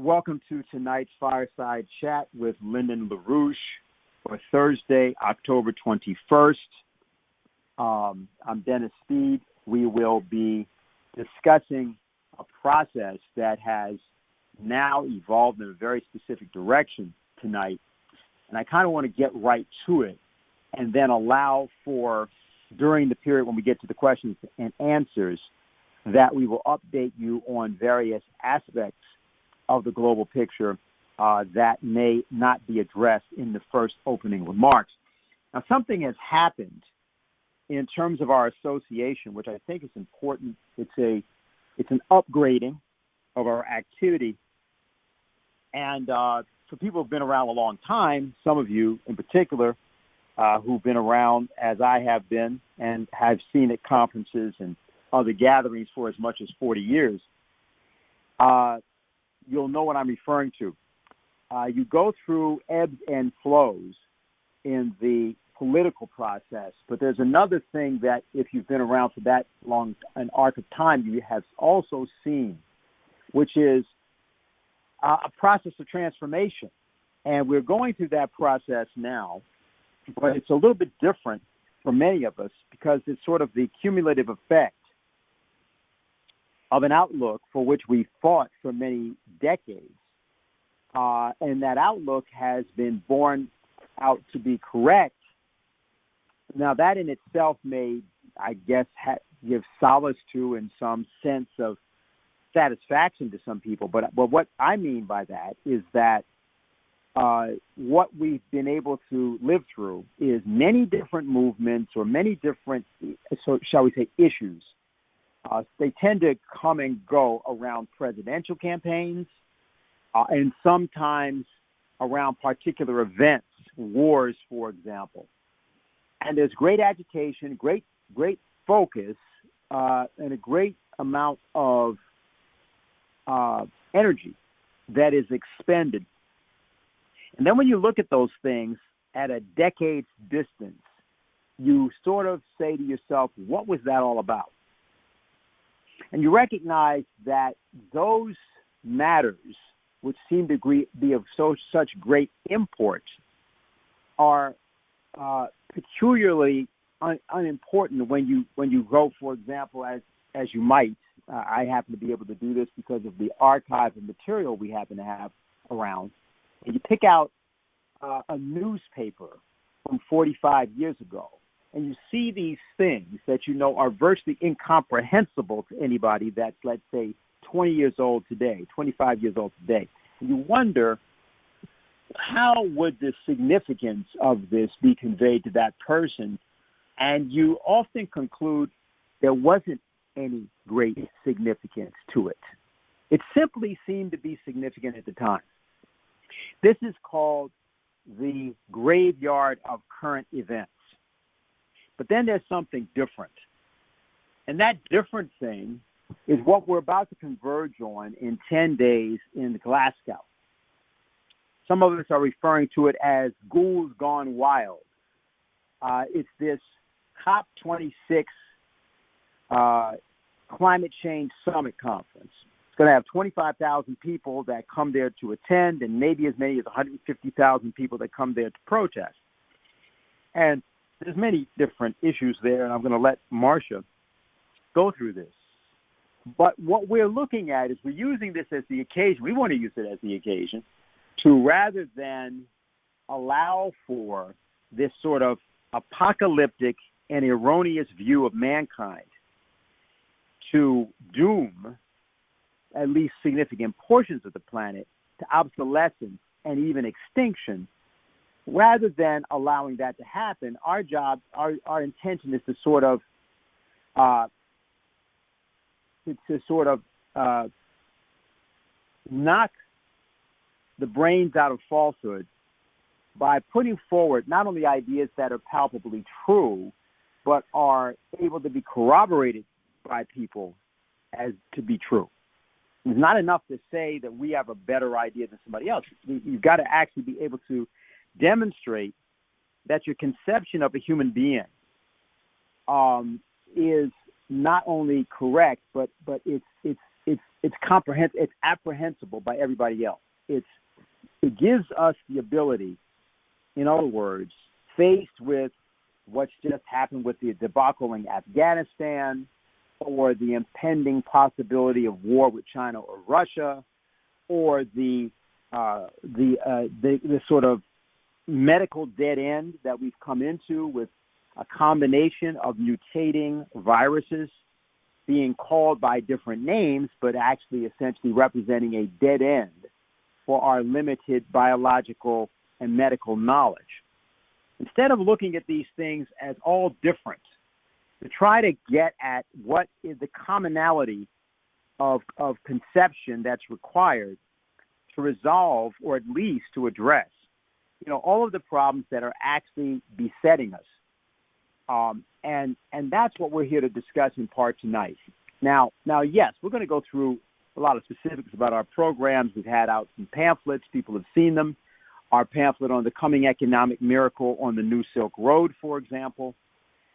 Welcome to tonight's Fireside Chat with Lyndon LaRouche for Thursday, October 21st. I'm Dennis Speed. We will be discussing a process that has now evolved in a very specific direction tonight. And I kind of want to get right to it and then allow for, during the period when we get to the questions and answers, that we will update you on various aspects of the global picture that may not be addressed in the first opening remarks. Now, something has happened in terms of our association, which I think is important. It's an upgrading of our activity. And for people who've been around a long time, some of you in particular, who've been around as I have been and have seen at conferences and other gatherings for as much as 40 years, you'll know what I'm referring to. You go through ebbs and flows in the political process, but there's another thing that if you've been around for that long an arc of time, you have also seen, which is a process of transformation. And we're going through that process now, but it's a little bit different for many of us because it's sort of the cumulative effect of an outlook for which we fought for many decades. And that outlook has been borne out to be correct. Now, that in itself may, I guess, give solace to and some sense of satisfaction to some people. But what I mean by that is that what we've been able to live through is many different movements or many different, so shall we say, issues. They tend to come and go around presidential campaigns and sometimes around particular events, wars, for example. And there's great agitation, great focus, and a great amount of energy that is expended. And then when you look at those things at a decade's distance, you sort of say to yourself, what was that all about? And you recognize that those matters, which seem to be of such great import, are peculiarly unimportant when you go, for example, as you might. I happen to be able to do this because of the archive of material we happen to have around. And you pick out a newspaper from 45 years ago, and you see these things that you know are virtually incomprehensible to anybody that's, let's say, 20 years old today, 25 years old today. And you wonder, how would the significance of this be conveyed to that person? And you often conclude there wasn't any great significance to it. It simply seemed to be significant at the time. This is called the graveyard of current events. But then there's something different. And that different thing is what we're about to converge on in 10 days in Glasgow. Some of us are referring to it as ghouls gone wild. It's this COP26 Climate Change Summit Conference. It's going to have 25,000 people that come there to attend and maybe as many as 150,000 people that come there to protest. And there's many different issues there, and I'm going to let Marcia go through this. But what we're looking at is we're using this as the occasion. We want to use it as the occasion to, rather than allow for this sort of apocalyptic and erroneous view of mankind to doom at least significant portions of the planet to obsolescence and even extinction, rather than allowing that to happen, our job, our intention is to sort of knock the brains out of falsehood by putting forward not only ideas that are palpably true, but are able to be corroborated by people as to be true. It's not enough to say that we have a better idea than somebody else. You've got to actually be able to demonstrate that your conception of a human being is not only correct, but it's it's comprehensive, it's apprehensible by everybody else. It gives us the ability, in other words, faced with what's just happened with the debacle in Afghanistan, or the impending possibility of war with China or Russia, or the sort of medical dead end that we've come into with a combination of mutating viruses being called by different names, but actually essentially representing a dead end for our limited biological and medical knowledge. Instead of looking at these things as all different, to try to get at what is the commonality of conception that's required to resolve, or at least to address, all of the problems that are actually besetting us. And that's what we're here to discuss in part tonight. Now, yes, we're going to go through a lot of specifics about our programs. We've had out some pamphlets. People have seen them. Our pamphlet on the coming economic miracle on the New Silk Road, for example.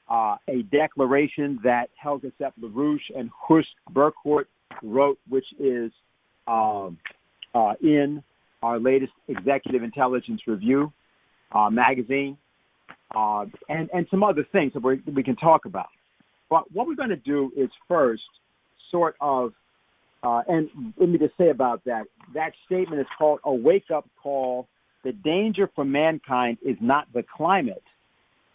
A declaration that Helga Sepp LaRouche and Horst Burkhardt wrote, which is in our latest Executive Intelligence Review magazine, and some other things that we can talk about. But what we're going to do is first sort of, and let me just say about that statement is called A Wake-Up Call. The danger for mankind is not the climate,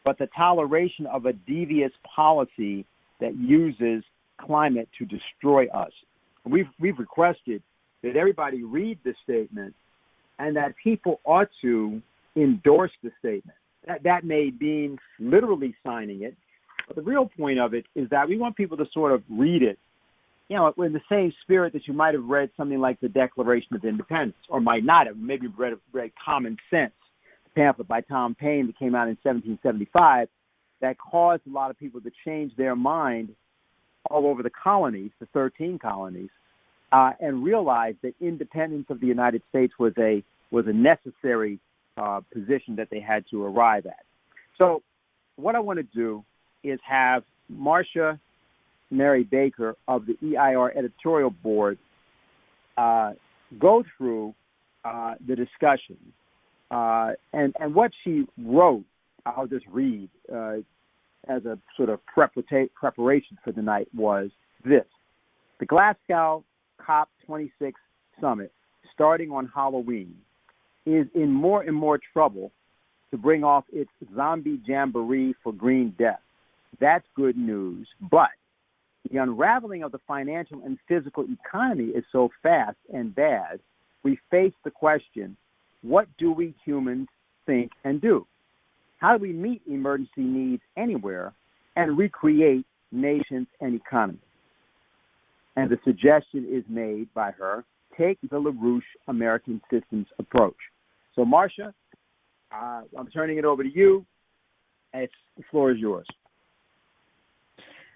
but the toleration of a devious policy that uses climate to destroy us. We've requested that everybody read the statement and that people ought to endorse the statement. That may mean literally signing it, but the real point of it is that we want people to sort of read it, in the same spirit that you might have read something like the Declaration of Independence, or might not have, maybe read Common Sense, pamphlet by Tom Paine that came out in 1775 that caused a lot of people to change their mind all over the colonies, the 13 colonies, and realize that independence of the United States was a necessary position that they had to arrive at. So what I want to do is have Marcia Merry Baker of the EIR Editorial Board go through the discussion. And what she wrote, I'll just read as a sort of preparation for the night, was this. The Glasgow COP26 Summit, starting on Halloween, is in more and more trouble to bring off its zombie jamboree for green death. That's good news, but the unraveling of the financial and physical economy is so fast and bad, we face the question, what do we humans think and do? How do we meet emergency needs anywhere and recreate nations and economies? And the suggestion is made by her, take the LaRouche American Systems approach. So, Marcia, I'm turning it over to you. The floor is yours.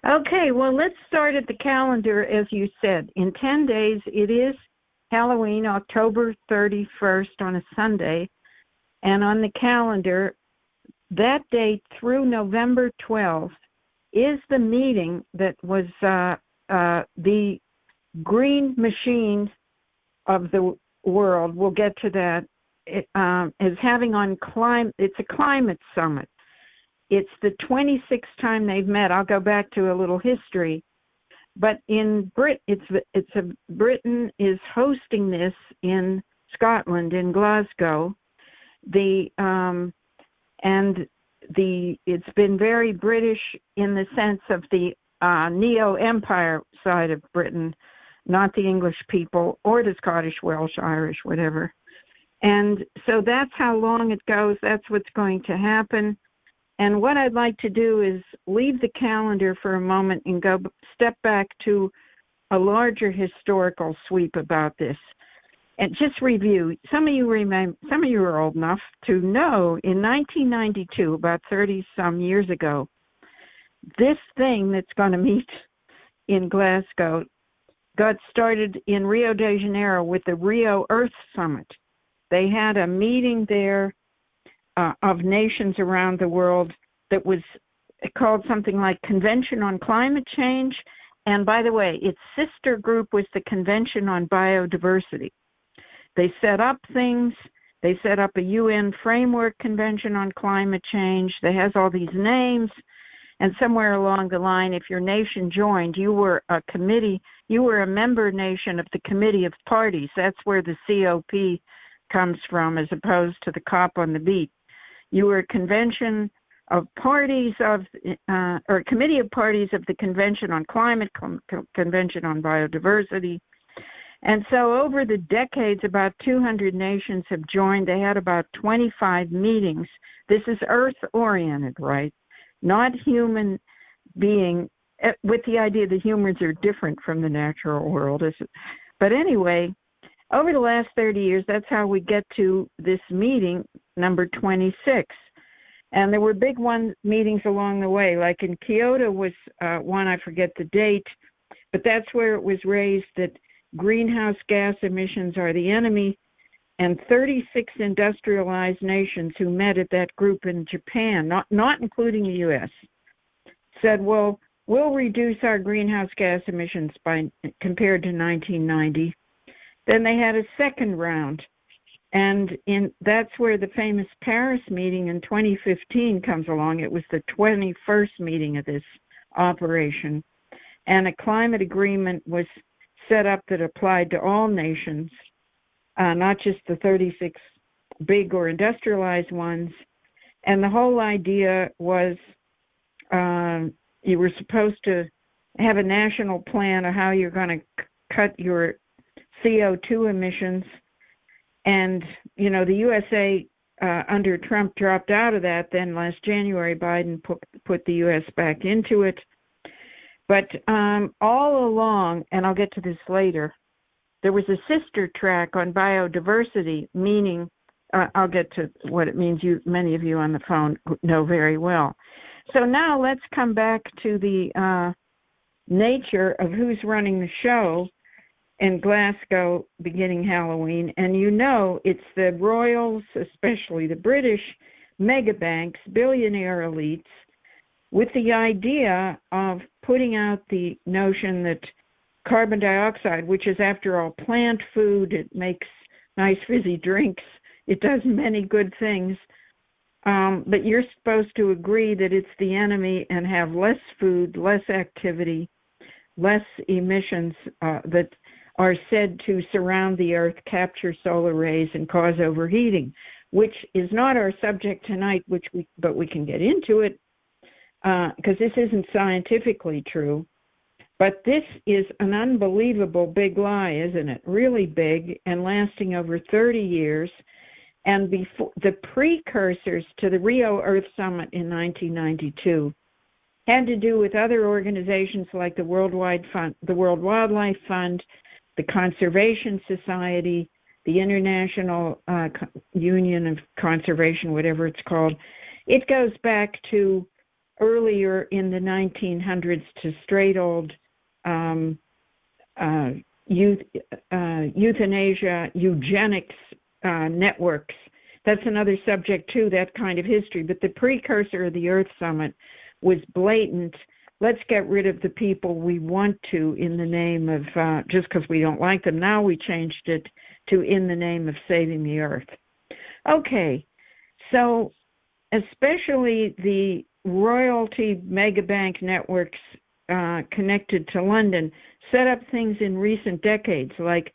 Okay, well, let's start at the calendar, as you said. In 10 days, it is Halloween, October 31st on a Sunday. And on the calendar, that date through November 12th is the meeting that was the green machine of the world. We'll get to that. Is having on it's a climate summit. It's the 26th time they've met. I'll go back to a little history, but in Britain is hosting this in Scotland, in Glasgow. It's been very British in the sense of the neo-empire side of Britain, not the English people or the Scottish, Welsh, Irish, whatever. And so that's how long it goes. That's what's going to happen. And what I'd like to do is leave the calendar for a moment and step back to a larger historical sweep about this. And just review. Some of you are old enough to know in 1992, about 30-some years ago, this thing that's going to meet in Glasgow got started in Rio de Janeiro with the Rio Earth Summit. They had a meeting there of nations around the world that was called something like Convention on Climate Change, And by the way, its sister group was the Convention on Biodiversity. They set up things. They set up a UN Framework Convention on Climate Change that has all these names. And somewhere along the line, if your nation joined, you were a committee, you were a member nation of the Committee of Parties. That's where the COP comes from, as opposed to the COP on the beat. You were a convention of parties of, or Committee of Parties of the Convention on Climate, Convention on Biodiversity. And so over the decades, about 200 nations have joined. They had about 25 meetings. This is Earth-oriented, right? Not human being, with the idea that humans are different from the natural world. But anyway, over the last 30 years, that's how we get to this meeting, number 26. And there were big meetings along the way. Like in Kyoto was one, I forget the date, but that's where it was raised that greenhouse gas emissions are the enemy. And 36 industrialized nations who met at that group in Japan, not including the U.S., said, well, we'll reduce our greenhouse gas emissions compared to 1990. Then they had a second round, and that's where the famous Paris meeting in 2015 comes along. It was the 21st meeting of this operation, and a climate agreement was set up that applied to all nations, not just the 36 big or industrialized ones. And the whole idea was you were supposed to have a national plan of how you're going to cut your CO2 emissions. And, you know, the USA under Trump dropped out of that. Then last January, Biden put the U.S. back into it. But all along, and I'll get to this later, there was a sister track on biodiversity, meaning, I'll get to what it means. Many of you on the phone know very well. So now let's come back to the nature of who's running the show in Glasgow beginning Halloween. And you know it's the royals, especially the British megabanks, billionaire elites, with the idea of putting out the notion that carbon dioxide, which is after all plant food, it makes nice fizzy drinks, it does many good things, but you're supposed to agree that it's the enemy and have less food, less activity, less emissions that are said to surround the earth, capture solar rays, and cause overheating, which is not our subject tonight, but we can get into it because this isn't scientifically true. But this is an unbelievable big lie, isn't it? Really big and lasting over 30 years. And before the precursors to the Rio Earth Summit in 1992 had to do with other organizations like the World Wildlife Fund, the Conservation Society, the International Union of Conservation, whatever it's called. It goes back to earlier in the 1900s to straight old euthanasia, eugenics networks. That's another subject too, that kind of history. But the precursor of the Earth Summit was blatant. Let's get rid of the people we want to in the name of, just because we don't like them. Now we changed it to in the name of saving the earth. Okay, so especially the royalty megabank networks connected to London set up things in recent decades, like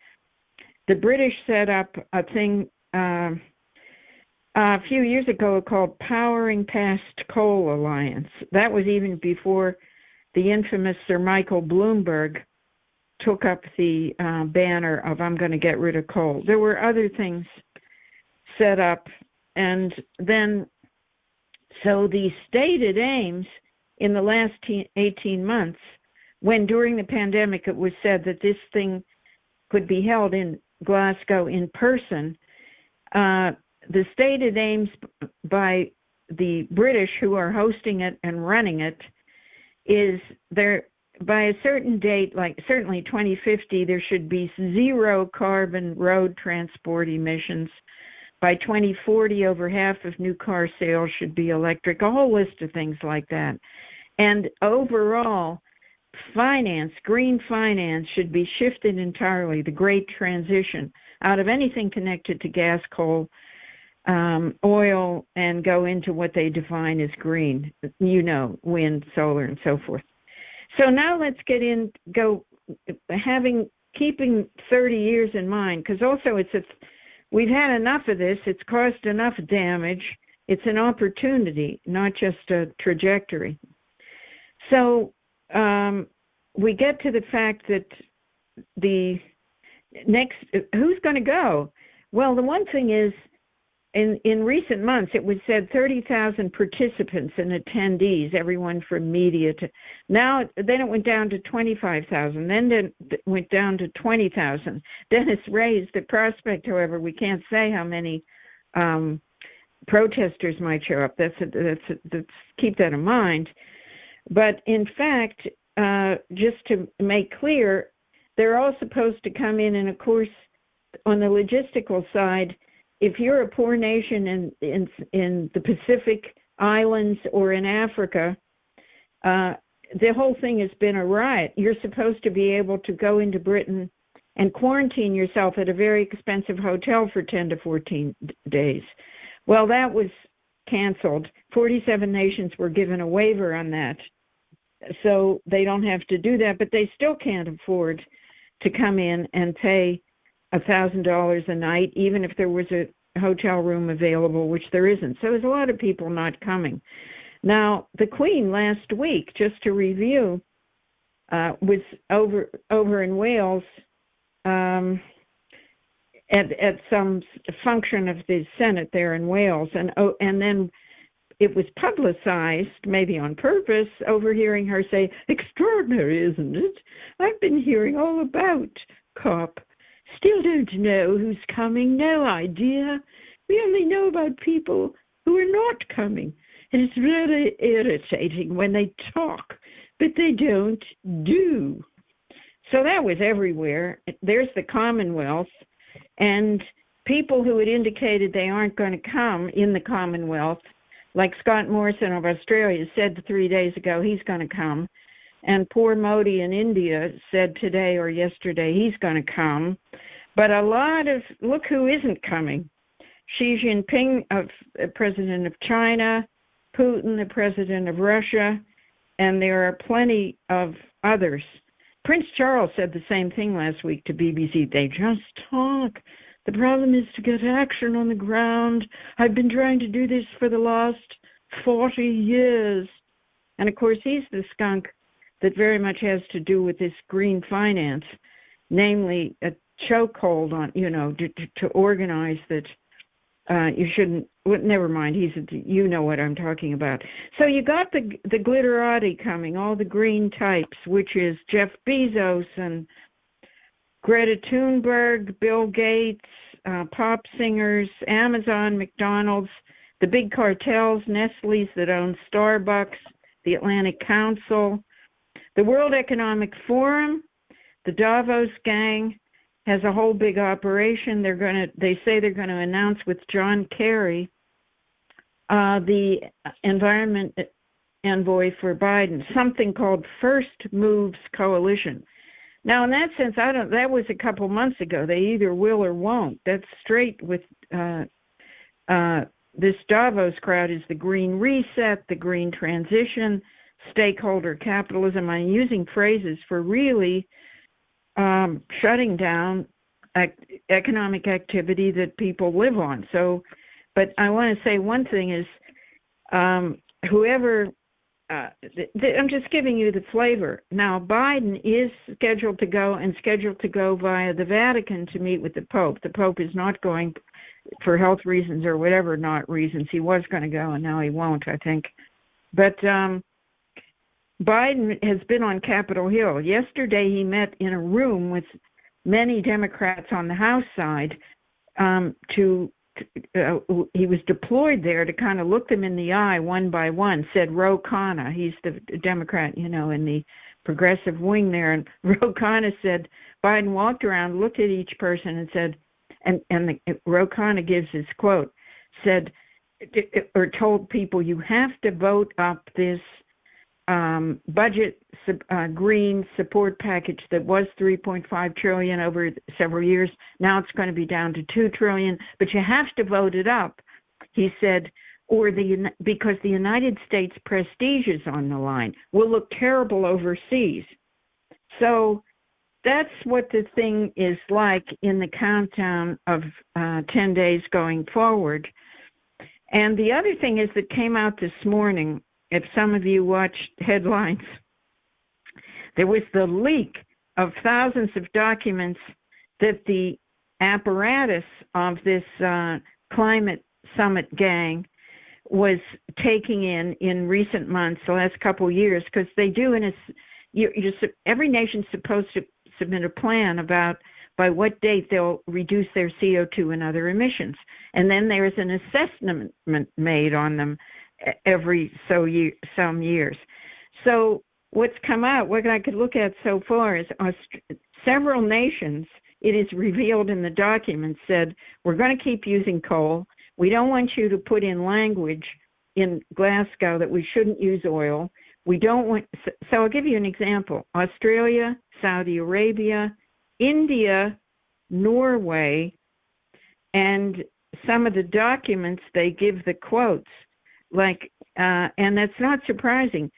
the British set up a thing a few years ago called Powering Past Coal Alliance. That was even before the infamous Sir Michael Bloomberg took up the banner of I'm going to get rid of coal. There were other things set up, and then so the stated aims in the last 18 months, when during the pandemic it was said that this thing could be held in Glasgow in person, the stated aims by the British who are hosting it and running it is there by a certain date, like certainly 2050, there should be zero carbon road transport emissions. By 2040, over half of new car sales should be electric, a whole list of things like that. And overall, finance, green finance, should be shifted entirely, the great transition, out of anything connected to gas, coal, oil, and go into what they define as green, wind, solar, and so forth. So now let's keeping 30 years in mind, because also we've had enough of this. It's caused enough damage. It's an opportunity, not just a trajectory. So we get to the fact that the next, who's going to go? Well, the one thing is, in recent months, it was said 30,000 participants and attendees, everyone from media to now. Then it went down to 25,000. Then it went down to 20,000. Then it's raised. The prospect, however, we can't say how many protesters might show up. That's keep that in mind. But in fact, just to make clear, they're all supposed to come in, and of course, on the logistical side, if you're a poor nation in the Pacific Islands or in Africa, the whole thing has been a riot. You're supposed to be able to go into Britain and quarantine yourself at a very expensive hotel for 10 to 14 days. Well, that was canceled. 47 nations were given a waiver on that, so they don't have to do that, but they still can't afford to come in and pay $1,000 a night, even if there was a hotel room available, which there isn't. So there's a lot of people not coming. Now, the Queen last week, just to review, was over in Wales at some function of the Senate there in Wales, and then it was publicized, maybe on purpose, overhearing her say, "Extraordinary, isn't it? I've been hearing all about COP. Still don't know who's coming, no idea. We only know about people who are not coming. And it's really irritating when they talk, but they don't do." So that was everywhere. There's the Commonwealth, and people who had indicated they aren't going to come in the Commonwealth, like Scott Morrison of Australia said 3 days ago he's going to come, and poor Modi in India said today or yesterday he's going to come. But look who isn't coming. Xi Jinping, the president of China, Putin, the president of Russia, and there are plenty of others. Prince Charles said the same thing last week to BBC. They just talk. The problem is to get action on the ground. I've been trying to do this for the last 40 years. And of course, he's the skunk that very much has to do with this green finance, namely a chokehold on, to organize that you shouldn't. Well, never mind. You know what I'm talking about. So you got the glitterati coming, all the green types, which is Jeff Bezos and Greta Thunberg, Bill Gates, pop singers, Amazon, McDonald's, the big cartels, Nestle's that own Starbucks, the Atlantic Council, the World Economic Forum, the Davos gang has a whole big operation. They say they're going to announce with John Kerry, the environment envoy for Biden, something called First Moves Coalition. Now, in that sense, that was a couple months ago. They either will or won't. That's straight with this Davos crowd is the green reset, the green transition, stakeholder capitalism. I'm using phrases for really shutting down economic activity that people live on. So, but I want to say one thing is whoever, I'm just giving you the flavor. Now, Biden is scheduled to go via the Vatican to meet with the Pope. The Pope is not going for health reasons or whatever not reasons. He was going to go, and now he won't, I think. But Biden has been on Capitol Hill. Yesterday he met in a room with many Democrats on the House side he was deployed there to kind of look them in the eye one by one, said Ro Khanna. He's the Democrat, in the progressive wing there. And Ro Khanna said, Biden walked around, looked at each person and said, Ro Khanna gives his quote, said, or told people, you have to vote up this budget green support package that was $3.5 trillion over several years. Now it's going to be down to $2 trillion, but you have to vote it up, he said, because the United States prestige is on the line. We'll look terrible overseas. So that's what the thing is like in the countdown of 10 days going forward. And the other thing is that came out this morning, if some of you watched headlines, there was the leak of thousands of documents that the apparatus of this climate summit gang was taking in recent months, the last couple of years, because they do every nation's supposed to submit a plan about by what date they'll reduce their CO2 and other emissions. And then there's an assessment made on them every some years. So what's come out, what I could look at so far is several nations, it is revealed in the document, said, we're going to keep using coal. We don't want you to put in language in Glasgow that we shouldn't use oil. We don't want, so I'll give you an example. Australia, Saudi Arabia, India, Norway, and some of the documents, they give the quotes, like, and that's not surprising.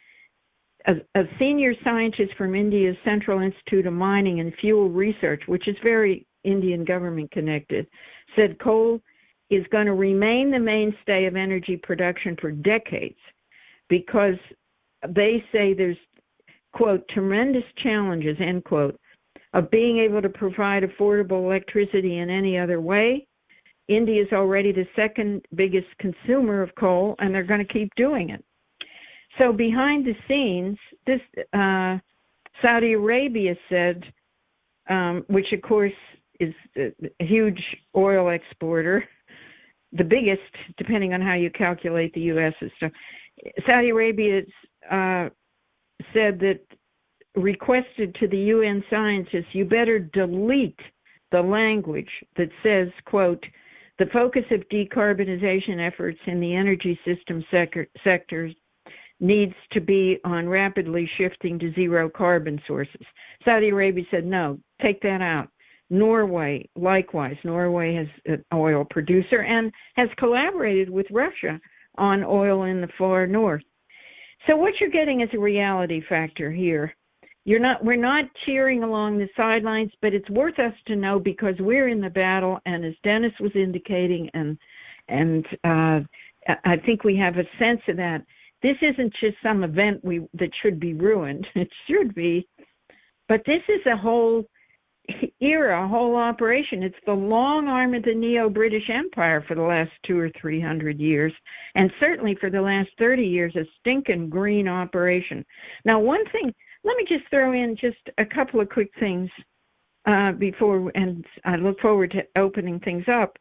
A senior scientist from India's Central Institute of Mining and Fuel Research, which is very Indian government connected, said coal is going to remain the mainstay of energy production for decades because they say there's, quote, tremendous challenges, end quote, of being able to provide affordable electricity in any other way. India is already the second biggest consumer of coal, and they're going to keep doing it. So behind the scenes, this Saudi Arabia said, which of course is a huge oil exporter, the biggest, depending on how you calculate the U.S. stuff. Saudi Arabia said that, requested to the UN scientists, you better delete the language that says, quote, the focus of decarbonization efforts in the energy system sectors needs to be on rapidly shifting to zero carbon sources. Saudi Arabia said, no, take that out. Norway, likewise. Norway has an oil producer and has collaborated with Russia on oil in the far north. So what you're getting is a reality factor here. We're not cheering along the sidelines, but it's worth us to know because we're in the battle, and as Dennis was indicating, and I think we have a sense of that. This isn't just some event that should be ruined. It should be, but this is a whole era, a whole operation. It's the long arm of the Neo-British Empire for the last 200 or 300 years, and certainly for the last 30 years, a stinking green operation. Now, one thing, let me just throw in just a couple of quick things before, and I look forward to opening things up.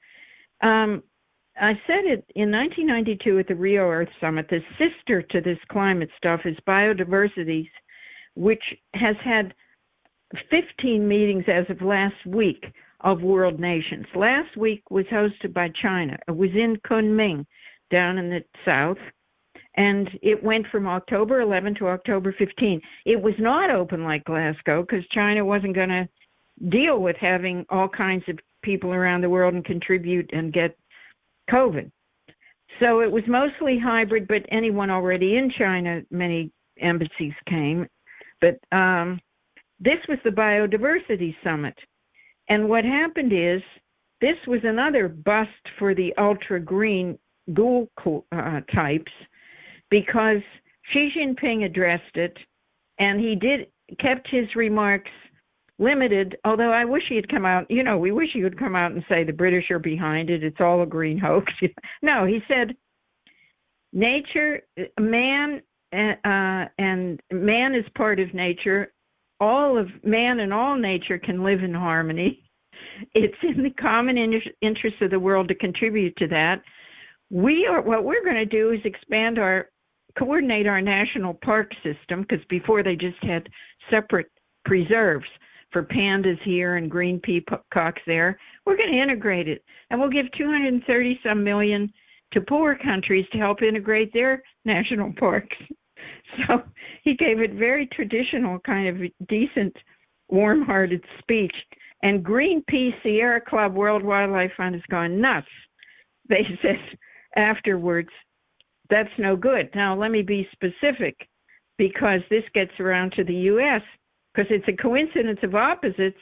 I said it in 1992 at the Rio Earth Summit, the sister to this climate stuff is Biodiversity, which has had 15 meetings as of last week of world nations. Last week was hosted by China. It was in Kunming, down in the south, and it went from October 11 to October 15. It was not open like Glasgow because China wasn't going to deal with having all kinds of people around the world and contribute and get COVID. So it was mostly hybrid, but anyone already in China, many embassies came. But this was the Biodiversity Summit. And what happened is this was another bust for the ultra-green ghoul types because Xi Jinping addressed it, and he kept his remarks limited, although I wish he had come out, we wish he would come out and say the British are behind it, it's all a green hoax. No, he said, nature, man, and man is part of nature. All of man and all nature can live in harmony. It's in the common interest of the world to contribute to that. What we're going to do is coordinate our national park system, because before they just had separate preserves for pandas here and green peacocks there. We're going to integrate it, and we'll give 230-some million to poor countries to help integrate their national parks. So he gave it very traditional, kind of decent, warm-hearted speech. And Greenpeace, Sierra Club, World Wildlife Fund has gone nuts. They said afterwards, that's no good. Now, let me be specific, because this gets around to the U.S., because it's a coincidence of opposites.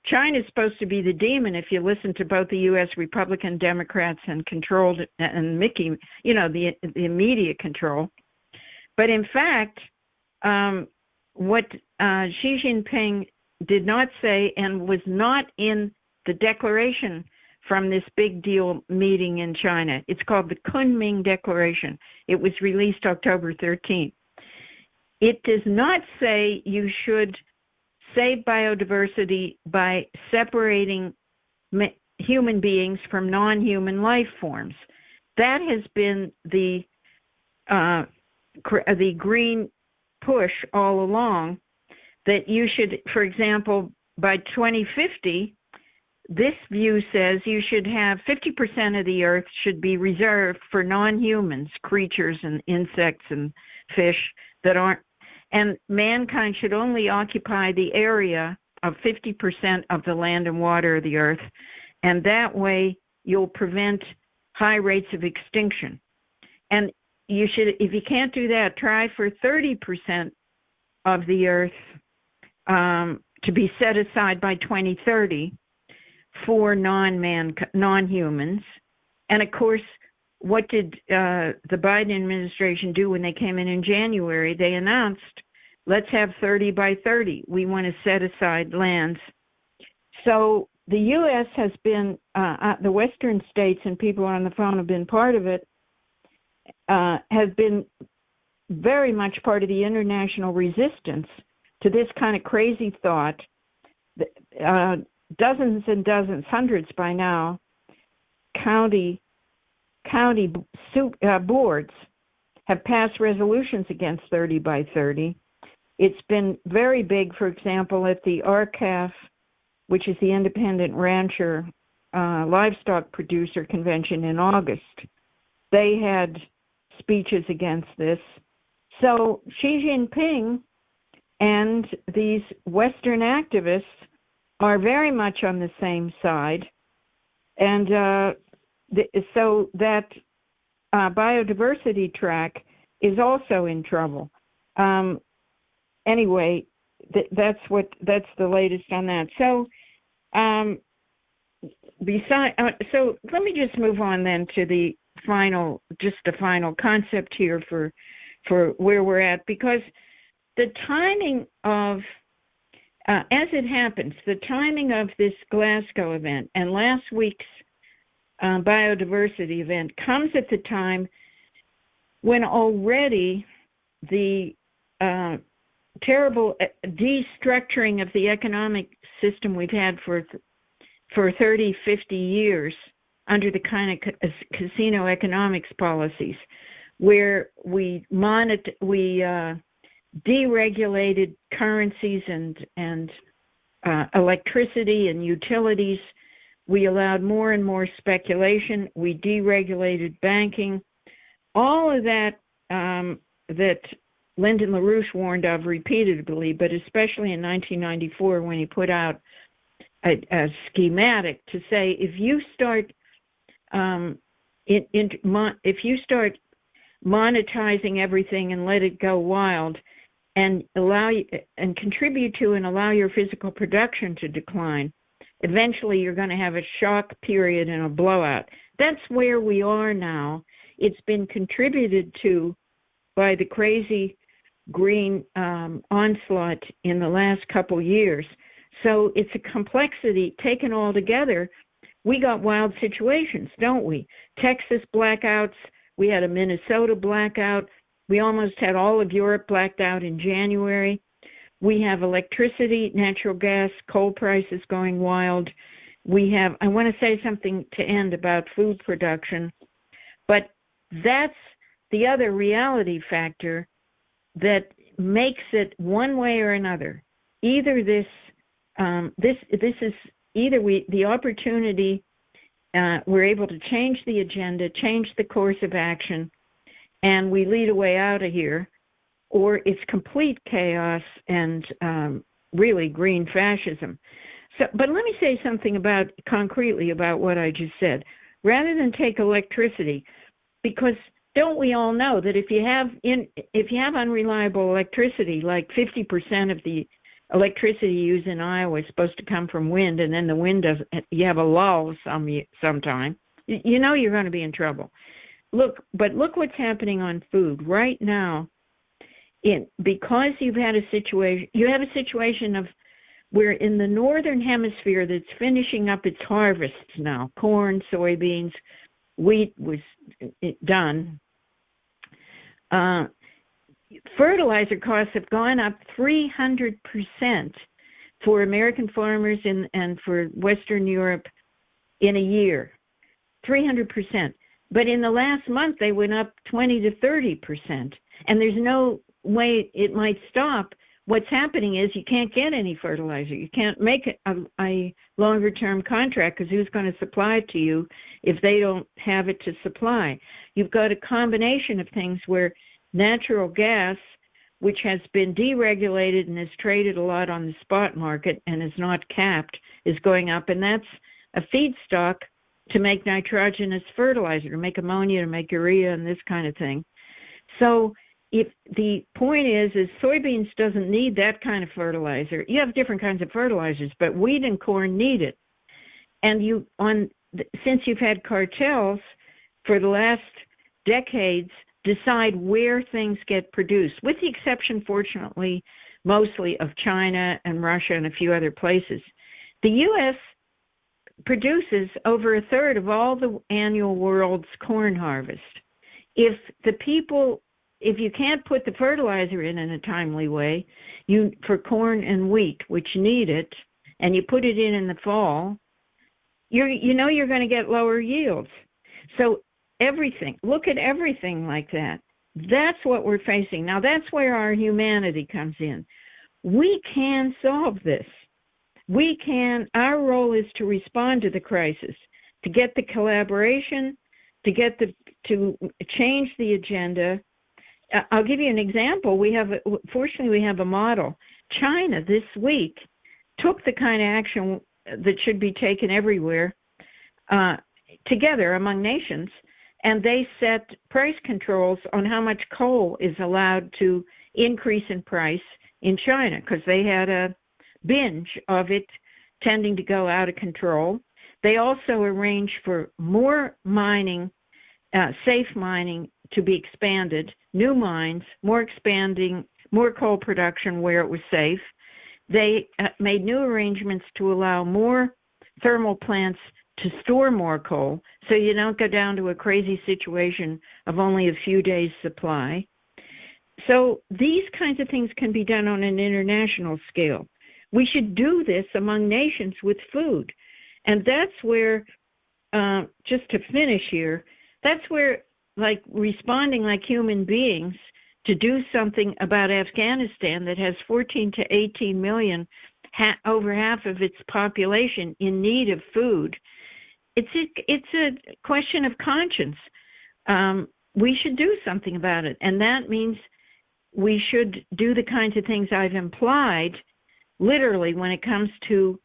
China's supposed to be the demon if you listen to both the U.S. Republican Democrats and controlled and Mickey, the immediate control. But in fact, what Xi Jinping did not say and was not in the declaration from this big deal meeting in China. It's called the Kunming Declaration. It was released October 13th. It does not say you should save biodiversity by separating human beings from non-human life forms. That has been the green push all along, that you should, for example, by 2050, this view says you should have 50% of the earth should be reserved for non-humans, creatures and insects and fish that aren't, and mankind should only occupy the area of 50% of the land and water of the earth, and that way you'll prevent high rates of extinction. And you should, if you can't do that, try for 30% of the earth to be set aside by 2030 for non-humans. And of course, what did the Biden administration do when they came in January? They announced, let's have 30 by 30. We want to set aside lands. So the U.S. has been, the Western states, and people on the phone have been part of it, has been very much part of the international resistance to this kind of crazy thought. Dozens and dozens, hundreds by now, county boards have passed resolutions against 30 by 30. It's been very big, for example, at the RCAF, which is the Independent Rancher Livestock Producer Convention in August. They had speeches against this. So Xi Jinping and these Western activists are very much on the same side. And so that biodiversity track is also in trouble. Anyway, that's the latest on that. So so let me just move on then to the final concept here for where we're at, because the timing of as it happens, the timing of this Glasgow event and last week's biodiversity event comes at the time when already the terrible destructuring of the economic system we've had for 30, 50 years under the kind of casino economics policies, where we deregulated currencies and electricity and utilities. We allowed more and more speculation. We deregulated banking. All of that that Lyndon LaRouche warned of repeatedly, but especially in 1994 when he put out a schematic to say, if you start monetizing everything and let it go wild, and contribute to and allow your physical production to decline, eventually you're going to have a shock period and a blowout. That's where we are now. It's been contributed to by the crazy green onslaught in the last couple years. So it's a complexity taken all together. We got wild situations, don't we? Texas blackouts. We had a Minnesota blackout. We almost had all of Europe blacked out in January. We have electricity, natural gas, coal prices going wild. I want to say something to end about food production, but that's the other reality factor that makes it one way or another. Either the opportunity, we're able to change the agenda, change the course of action, and we lead a way out of here, or it's complete chaos and really green fascism. So, but let me say something concretely about what I just said. Rather than take electricity, because don't we all know that if you have unreliable electricity, like 50% of the electricity used in Iowa is supposed to come from wind, and then the wind doesn't, you have a lull sometime, you know you're going to be in trouble. Look what's happening on food right now. Because you have a situation of where in the northern hemisphere that's finishing up its harvests now, corn, soybeans, wheat was done. Fertilizer costs have gone up 300% for American farmers and for Western Europe in a year, 300%. But in the last month, they went up 20 to 30%. And there's no way it might stop. What's happening is you can't get any fertilizer. You can't make a longer-term contract because who's going to supply it to you if they don't have it to supply? You've got a combination of things where natural gas, which has been deregulated and is traded a lot on the spot market and is not capped, is going up, and that's a feedstock to make nitrogenous fertilizer, to make ammonia, to make urea, and this kind of thing. So if the point is soybeans doesn't need that kind of fertilizer. You have different kinds of fertilizers, but wheat and corn need it. And since you've had cartels for the last decades decide where things get produced, with the exception, fortunately, mostly of China and Russia and a few other places. The U.S. produces over a third of all the annual world's corn harvest. If you can't put the fertilizer in a timely way, for corn and wheat, which need it, and you put it in the fall, you're going to get lower yields. So look at everything like that. That's what we're facing. Now, that's where our humanity comes in. We can solve this. Our role is to respond to the crisis, to get the collaboration, to change the agenda. I'll give you an example. Fortunately, we have a model. China this week took the kind of action that should be taken everywhere together among nations, and they set price controls on how much coal is allowed to increase in price in China, because they had a binge of it tending to go out of control. They also arranged for more mining, safe mining to be expanded, new mines, more coal production where it was safe. They made new arrangements to allow more thermal plants to store more coal, so you don't go down to a crazy situation of only a few days' supply. So these kinds of things can be done on an international scale. We should do this among nations with food. And that's where, just to finish here, that's where, like, responding like human beings to do something about Afghanistan that has 14 to 18 million, over half of its population in need of food. It's a question of conscience. We should do something about it, and that means we should do the kinds of things I've implied, literally, when it comes to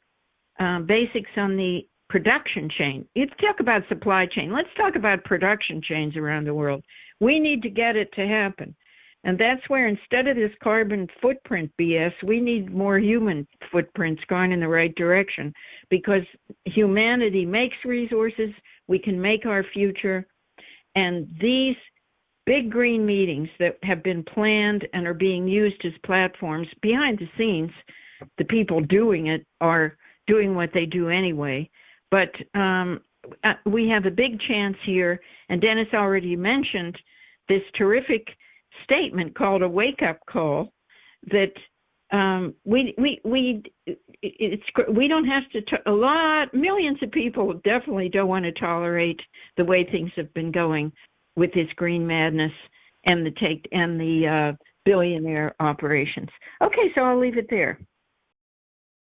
basics on the production chain. You talk about supply chain. Let's talk about production chains around the world. We need to get it to happen. And that's where, instead of this carbon footprint BS, we need more human footprints going in the right direction, because humanity makes resources, we can make our future, and these big green meetings that have been planned and are being used as platforms, behind the scenes, the people doing it are doing what they do anyway. But we have a big chance here, and Dennis already mentioned this terrific statement called a wake-up call that we don't have to. Millions of people definitely don't want to tolerate the way things have been going with this green madness and the billionaire operations. Okay, so I'll leave it there.